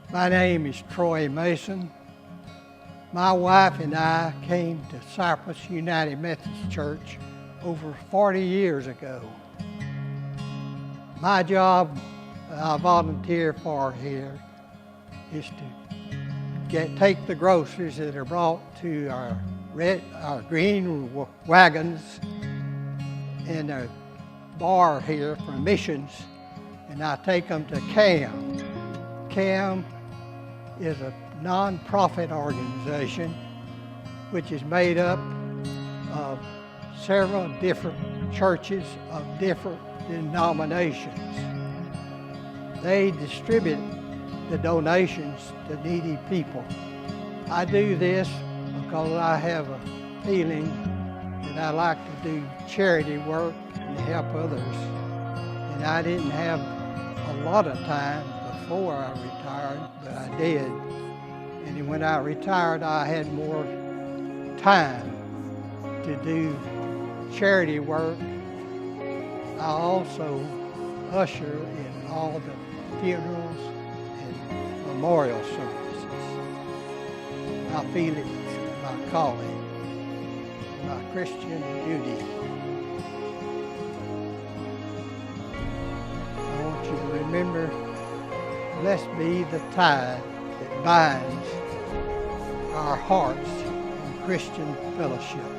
My name is Troy Mason. My wife and I came to Cypress United Methodist Church over 40 years ago. My job I volunteer for here is to take the groceries that are brought to our green wagons in a bar here for missions, and I take them to CAM. CAM is a non-profit organization which is made up of several different churches of different denominations. They distribute the donations to needy people. I do this because I have a feeling that I like to do charity work and help others. And I didn't have a lot of time before I retired, but I did. And when I retired, I had more time to do charity work. I also usher in all the funerals and memorial services. I feel it's my calling, my Christian duty. I want you to remember, blessed be the tie that binds our hearts in Christian fellowship.